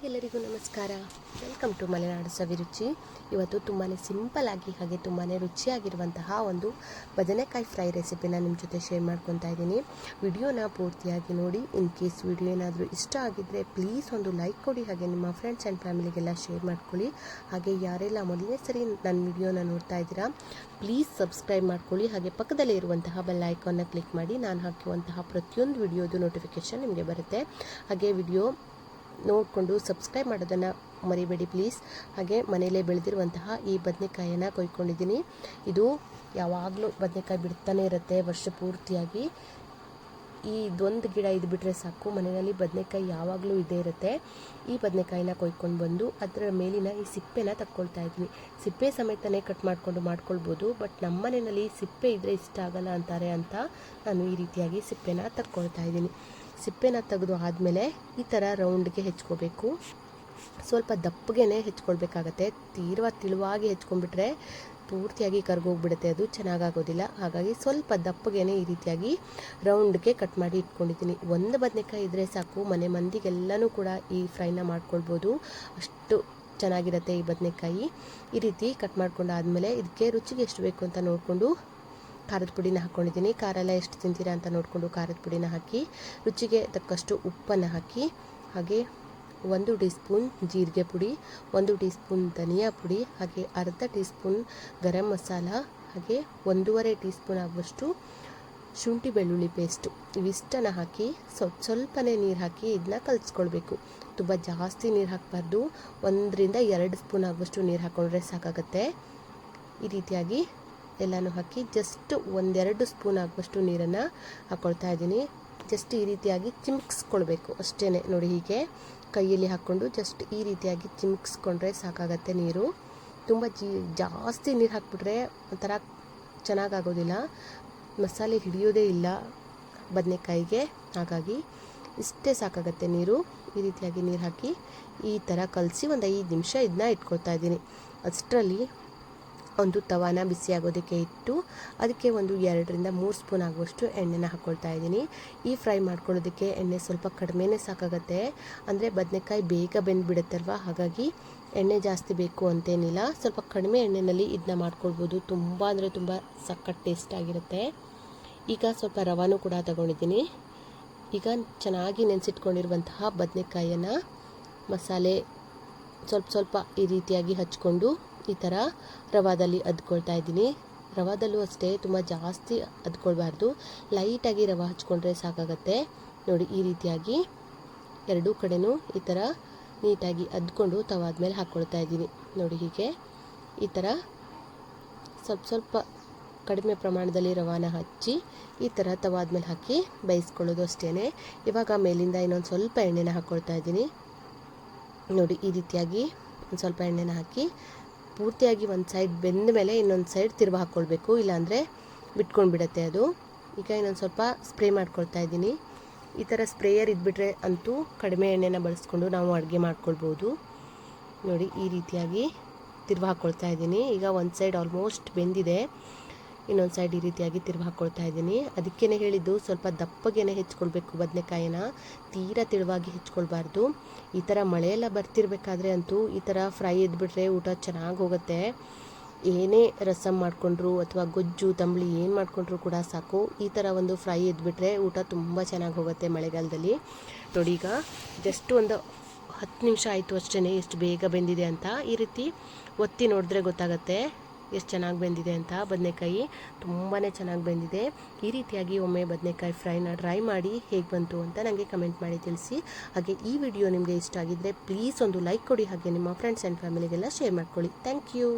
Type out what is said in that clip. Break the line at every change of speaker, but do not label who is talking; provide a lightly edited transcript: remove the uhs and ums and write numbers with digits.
ಎಲ್ಲರಿಗೂ ನಮಸ್ಕಾರ. Welcome to Malenadu ಸವಿರುಚಿ. ಇವತ್ತು ತುಂಬಾ ಸಿಂಪಲ್ ಆಗಿ ಹಾಗೆ ತುಂಬಾ ರುಚಿಯಾಗಿರುವಂತಹ ಒಂದು ಬದನೆಕಾಯಿ ಫ್ರೈ ರೆಸಿಪಿನ ನಿಮ್ಮ ಜೊತೆ ಶೇರ್ ಮಾಡ್ಕೊತಾ ಇದ್ದೀನಿ. ವಿಡಿಯೋನ ಪೂರ್ತಿಯಾಗಿ ನೋಡಿ. ಇನ್ ಕೇಸ್ ವಿಡಿಯೋ ಏನಾದರೂ ಇಷ್ಟ ಆಗಿದ್ದರೆ ಪ್ಲೀಸ್ ಒಂದು ಲೈಕ್ ಕೊಡಿ, ಹಾಗೆ ನಿಮ್ಮ ಫ್ರೆಂಡ್ಸ್ ಆ್ಯಂಡ್ ಫ್ಯಾಮಿಲಿಗೆಲ್ಲ ಶೇರ್ ಮಾಡ್ಕೊಳ್ಳಿ. ಹಾಗೆ ಯಾರೆಲ್ಲ ಮೊದಲನೇ ಸರಿ ನನ್ನ ವಿಡಿಯೋನ ನೋಡ್ತಾ ಇದ್ದೀರಾ ಪ್ಲೀಸ್ ಸಬ್ಸ್ಕ್ರೈಬ್ ಮಾಡ್ಕೊಳ್ಳಿ. ಹಾಗೆ ಪಕ್ಕದಲ್ಲೇ ಇರುವಂತಹ ಬೆಲ್ ಐಕಾನ್ನ ಕ್ಲಿಕ್ ಮಾಡಿ ನಾನು ಹಾಕುವಂತಹ ಪ್ರತಿಯೊಂದು ವಿಡಿಯೋದು ನೋಟಿಫಿಕೇಷನ್ ನಿಮಗೆ ಬರುತ್ತೆ. ಹಾಗೆ ವಿಡಿಯೋ ನೋಡಿಕೊಂಡು ಸಬ್ಸ್ಕ್ರೈಬ್ ಮಾಡೋದನ್ನು ಮರಿಬೇಡಿ ಪ್ಲೀಸ್. ಹಾಗೆ ಮನೆಯಲ್ಲೇ ಬೆಳೆದಿರುವಂತಹ ಈ ಬದನೆಕಾಯನ್ನು ಕೊಯ್ಕೊಂಡಿದ್ದೀನಿ. ಇದು ಯಾವಾಗಲೂ ಬದನೆಕಾಯಿ ಬಿಡ್ತಾನೆ ಇರುತ್ತೆ ವರ್ಷ ಪೂರ್ತಿಯಾಗಿ. ಇದೊಂದು ಗಿಡ ಇದು ಬಿಟ್ಟರೆ ಸಾಕು, ಮನೆಯಲ್ಲಿ ಬದನೆಕಾಯಿ ಯಾವಾಗಲೂ ಇದೇ ಇರುತ್ತೆ. ಈ ಬದನೆಕಾಯಿನ ಕೊಯ್ಕೊಂಡು ಬಂದು ಅದರ ಮೇಲಿನ ಈ ಸಿಪ್ಪೆನ ತಕ್ಕೊಳ್ತಾ ಇದ್ದೀನಿ. ಸಿಪ್ಪೆ ಸಮೇತನೇ ಕಟ್ ಮಾಡ್ಕೊಳ್ಬೋದು, ಬಟ್ ನಮ್ಮ ಮನೆಯಲ್ಲಿ ಸಿಪ್ಪೆ ಇದ್ದರೆ ಇಷ್ಟ ಆಗಲ್ಲ ಅಂತಾರೆ ಅಂತ ನಾನು ಈ ರೀತಿಯಾಗಿ ಸಿಪ್ಪೆನ ತಕ್ಕೊಳ್ತಾ ಇದ್ದೀನಿ. ಸಿಪ್ಪೆನ ತೆಗೆದು ಆದಮೇಲೆ ಈ ಥರ ರೌಂಡ್ಗೆ ಹೆಚ್ಕೋಬೇಕು. ಸ್ವಲ್ಪ ದಪ್ಪಗೆ ಹೆಚ್ಕೊಳ್ಬೇಕಾಗತ್ತೆ. ತೀರಾ ತಿಳುವಾಗಿ ಹೆಚ್ಕೊಂಡ್ಬಿಟ್ರೆ ಪೂರ್ತಿಯಾಗಿ ಕರ್ಗೋಗ್ಬಿಡುತ್ತೆ, ಅದು ಚೆನ್ನಾಗಾಗೋದಿಲ್ಲ. ಹಾಗಾಗಿ ಸ್ವಲ್ಪ ದಪ್ಪಗೆ ಈ ರೀತಿಯಾಗಿ ರೌಂಡ್ಗೆ ಕಟ್ ಮಾಡಿ ಇಟ್ಕೊಂಡಿದ್ದೀನಿ. ಒಂದು ಬದನೆಕಾಯಿ ಇದ್ದರೆ ಸಾಕು, ಮನೆ ಮಂದಿಗೆಲ್ಲನೂ ಕೂಡ ಈ ಫ್ರೈನ ಮಾಡ್ಕೊಳ್ಬೋದು, ಅಷ್ಟು ಚೆನ್ನಾಗಿರುತ್ತೆ ಈ ಬದನೆಕಾಯಿ. ಈ ರೀತಿ ಕಟ್ ಮಾಡ್ಕೊಂಡಾದಮೇಲೆ ಇದಕ್ಕೆ ರುಚಿಗೆ ಎಷ್ಟು ಬೇಕು ಅಂತ ನೋಡಿಕೊಂಡು ಖಾರದ ಪುಡಿನ ಹಾಕ್ಕೊಂಡಿದ್ದೀನಿ. ಖಾರ ಎಲ್ಲ ಎಷ್ಟು ತಿಂತೀರಾ ಅಂತ ನೋಡಿಕೊಂಡು ಖಾರದ ಪುಡಿನ ಹಾಕಿ, ರುಚಿಗೆ ತಕ್ಕಷ್ಟು ಉಪ್ಪನ್ನು ಹಾಕಿ, ಹಾಗೆ 1 ಟೀ ಸ್ಪೂನ್ ಜೀರಿಗೆ ಪುಡಿ, 1 ಟೀ ಸ್ಪೂನ್ ಧನಿಯಾ ಪುಡಿ, ಹಾಗೆ ಅರ್ಧ ಟೀ ಸ್ಪೂನ್ ಗರಂ ಮಸಾಲ, ಹಾಗೆ 1.5 ಟೀ ಸ್ಪೂನ್ ಆಗುವಷ್ಟು ಶುಂಠಿ ಬೆಳ್ಳುಳ್ಳಿ ಪೇಸ್ಟು, ಇವಿಷ್ಟನ್ನು ಹಾಕಿ ಸ್ವಲ್ಪನೇ ನೀರು ಹಾಕಿ ಇದನ್ನ ಕಲಿಸ್ಕೊಳ್ಬೇಕು. ತುಂಬ ಜಾಸ್ತಿ ನೀರು ಹಾಕಬಾರ್ದು, 1 ರಿಂದ 2 ಸ್ಪೂನ್ ಆಗುವಷ್ಟು ನೀರು ಹಾಕ್ಕೊಂಡ್ರೆ ಸಾಕಾಗುತ್ತೆ. ಈ ರೀತಿಯಾಗಿ ಎಲ್ಲನೂ ಹಾಕಿ ಜಸ್ಟ್ 1-2 ಸ್ಪೂನ್ ಆಗುವಷ್ಟು ನೀರನ್ನು ಹಾಕ್ಕೊಳ್ತಾ ಇದ್ದೀನಿ. ಜಸ್ಟ್ ಈ ರೀತಿಯಾಗಿ ಚಿಮ್ಕಿಸ್ಕೊಳ್ಬೇಕು ಅಷ್ಟೇ. ನೋಡಿ, ಹೀಗೆ ಕೈಯಲ್ಲಿ ಹಾಕ್ಕೊಂಡು ಜಸ್ಟ್ ಈ ರೀತಿಯಾಗಿ ಚಿಮ್ಕಿಸ್ಕೊಂಡ್ರೆ ಸಾಕಾಗತ್ತೆ. ನೀರು ತುಂಬ ಜಾಸ್ತಿ ನೀರು ಹಾಕ್ಬಿಟ್ರೆ ಒಂಥರ ಚೆನ್ನಾಗಾಗೋದಿಲ್ಲ, ಮಸಾಲೆ ಹಿಡಿಯೋದೇ ಇಲ್ಲ ಬದನೆಕಾಯಿಗೆ. ಹಾಗಾಗಿ ಇಷ್ಟೇ ಸಾಕಾಗತ್ತೆ ನೀರು. ಈ ರೀತಿಯಾಗಿ ನೀರು ಹಾಕಿ ಈ ಥರ ಕಲಸಿ ಒಂದು 5 ನಿಮಿಷ ಇದನ್ನ ಇಟ್ಕೊಳ್ತಾ ಇದ್ದೀನಿ. ಅಷ್ಟರಲ್ಲಿ ಒಂದು ತವಾನ ಬಿಸಿ ಆಗೋದಕ್ಕೆ ಇಟ್ಟು ಅದಕ್ಕೆ ಒಂದು 2 ರಿಂದ 3 ಸ್ಪೂನ್ ಆಗುವಷ್ಟು ಎಣ್ಣೆನ ಹಾಕ್ಕೊಳ್ತಾ ಇದ್ದೀನಿ. ಈ ಫ್ರೈ ಮಾಡ್ಕೊಳ್ಳೋದಕ್ಕೆ ಎಣ್ಣೆ ಸ್ವಲ್ಪ ಕಡಿಮೆನೇ ಸಾಕಾಗುತ್ತೆ, ಅಂದರೆ ಬದನೆಕಾಯಿ ಬೇಗ ಬೆಂದುಬಿಡುತ್ತಲ್ವ, ಹಾಗಾಗಿ ಎಣ್ಣೆ ಜಾಸ್ತಿ ಬೇಕು ಅಂತೇನಿಲ್ಲ. ಸ್ವಲ್ಪ ಕಡಿಮೆ ಎಣ್ಣೆಯಲ್ಲಿ ಇದನ್ನ ಮಾಡ್ಕೊಳ್ಬೋದು, ತುಂಬ ಅಂದರೆ ತುಂಬ ಸಖತ್ ಟೇಸ್ಟ್ ಆಗಿರುತ್ತೆ. ಈಗ ಸ್ವಲ್ಪ ರವಾನೂ ಕೂಡ ತಗೊಂಡಿದ್ದೀನಿ. ಈಗ ಚೆನ್ನಾಗಿ ನೆನೆಸಿಟ್ಕೊಂಡಿರುವಂತಹ ಬದನೆಕಾಯಿಯನ್ನು ಮಸಾಲೆ ಸ್ವಲ್ಪ ಈ ರೀತಿಯಾಗಿ ಹಚ್ಕೊಂಡು ಈ ಥರ ರವಾದಲ್ಲಿ ಅದ್ಕೊಳ್ತಾ ಇದ್ದೀನಿ. ರವಾದಲ್ಲೂ ಅಷ್ಟೇ ತುಂಬ ಜಾಸ್ತಿ ಅದ್ಕೊಳ್ಬಾರ್ದು, ಲೈಟಾಗಿ ರವೆ ಹಚ್ಕೊಂಡ್ರೆ ಸಾಕಾಗತ್ತೆ. ನೋಡಿ, ಈ ರೀತಿಯಾಗಿ ಎರಡೂ ಕಡೆನೂ ಈ ಥರ ನೀಟಾಗಿ ಅದ್ಕೊಂಡು ತವಾದ್ಮೇಲೆ ಹಾಕ್ಕೊಳ್ತಾ ಇದ್ದೀನಿ. ನೋಡಿ, ಹೀಗೆ ಈ ಥರ ಸ್ವಲ್ಪ ಕಡಿಮೆ ಪ್ರಮಾಣದಲ್ಲಿ ರವಾನ ಹಚ್ಚಿ ಈ ಥರ ತವಾದ್ಮೇಲೆ ಹಾಕಿ ಬೇಯಿಸ್ಕೊಳ್ಳೋದು ಅಷ್ಟೇ. ಇವಾಗ ಮೇಲಿಂದ ಇನ್ನೊಂದು ಸ್ವಲ್ಪ ಎಣ್ಣೆನ ಹಾಕ್ಕೊಳ್ತಾ ಇದ್ದೀನಿ. ನೋಡಿ, ಈ ರೀತಿಯಾಗಿ ಒಂದು ಸ್ವಲ್ಪ ಎಣ್ಣೆನ ಹಾಕಿ ಪೂರ್ತಿಯಾಗಿ ಒಂದು ಸೈಡ್ ಬೆಂದ ಮೇಲೆ ಇನ್ನೊಂದು ಸೈಡ್ ತಿರುವು ಹಾಕ್ಕೊಳ್ಬೇಕು, ಇಲ್ಲಾಂದರೆ ಬಿಟ್ಕೊಂಡ್ಬಿಡತ್ತೆ ಅದು. ಈಗ ಇನ್ನೊಂದು ಸ್ವಲ್ಪ ಸ್ಪ್ರೇ ಮಾಡ್ಕೊಳ್ತಾ ಇದ್ದೀನಿ. ಈ ಥರ ಸ್ಪ್ರೇಯರ್ ಇದ್ಬಿಟ್ರೆ ಅಂತೂ ಕಡಿಮೆ ಎಣ್ಣೆನ ಬಳಸ್ಕೊಂಡು ನಾವು ಅಡುಗೆ ಮಾಡ್ಕೊಳ್ಬೋದು. ನೋಡಿ, ಈ ರೀತಿಯಾಗಿ ತಿರುವು ಹಾಕ್ಕೊಳ್ತಾ ಇದ್ದೀನಿ. ಈಗ ಒಂದು ಸೈಡ್ ಆಲ್ಮೋಸ್ಟ್ ಬೆಂದಿದೆ, ಇನ್ನೊಂದು ಸೈಡ್ ಈ ರೀತಿಯಾಗಿ ತಿರುವು ಹಾಕ್ಕೊಳ್ತಾ ಇದ್ದೀನಿ. ಅದಕ್ಕೇ ಹೇಳಿದ್ದು ಸ್ವಲ್ಪ ದಪ್ಪಗೆ ಹೆಚ್ಕೊಳ್ಬೇಕು ಬದನೆಕಾಯಿನ, ತೀರಾ ತಿಳುವಾಗಿ ಹೆಚ್ಕೊಳ್ಬಾರ್ದು. ಈ ಥರ ಮಳೆಯೆಲ್ಲ ಬರ್ತಿರ್ಬೇಕಾದ್ರೆ ಅಂತೂ ಈ ಥರ ಫ್ರೈ ಇದ್ಬಿಟ್ರೆ ಊಟ ಚೆನ್ನಾಗಿ ಹೋಗುತ್ತೆ. ಏನೇ ರಸಮ್ ಮಾಡಿಕೊಂಡ್ರು ಅಥವಾ ಗೊಜ್ಜು ತಂಬಳಿ ಏನು ಮಾಡಿಕೊಂಡ್ರು ಕೂಡ ಸಾಕು, ಈ ಥರ ಒಂದು ಫ್ರೈ ಇದ್ಬಿಟ್ರೆ ಊಟ ತುಂಬ ಚೆನ್ನಾಗಿ ಹೋಗುತ್ತೆ ಮಳೆಗಾಲದಲ್ಲಿ. ನೋಡಿ, ಈಗ ಜಸ್ಟ್ ಒಂದು 10 ನಿಮಿಷ ಆಯಿತು ಅಷ್ಟೇ, ಎಷ್ಟು ಬೇಗ ಬೆಂದಿದೆ ಅಂತ. ಈ ರೀತಿ ಒತ್ತಿ ನೋಡಿದ್ರೆ ಗೊತ್ತಾಗುತ್ತೆ ಎಷ್ಟು ಚೆನ್ನಾಗಿ ಬೆಂದಿದೆ ಅಂತ. ಬದನೆಕಾಯಿ ತುಂಬಾ ಚೆನ್ನಾಗಿ ಬೆಂದಿದೆ. ಈ ರೀತಿಯಾಗಿ ಒಮ್ಮೆ ಬದನೆಕಾಯಿ ಫ್ರೈನ ಟ್ರೈ ಮಾಡಿ ಹೇಗೆ ಬಂತು ಅಂತ ನನಗೆ ಕಮೆಂಟ್ ಮಾಡಿ ತಿಳಿಸಿ. ಹಾಗೆ ಈ ವಿಡಿಯೋ ನಿಮಗೆ ಇಷ್ಟ ಆಗಿದ್ದರೆ ಪ್ಲೀಸ್ ಒಂದು ಲೈಕ್ ಕೊಡಿ, ಹಾಗೆ ನಿಮ್ಮ ಫ್ರೆಂಡ್ಸ್ ಆ್ಯಂಡ್ ಫ್ಯಾಮಿಲಿಗೆಲ್ಲ ಶೇರ್ ಮಾಡ್ಕೊಳ್ಳಿ. Thank you.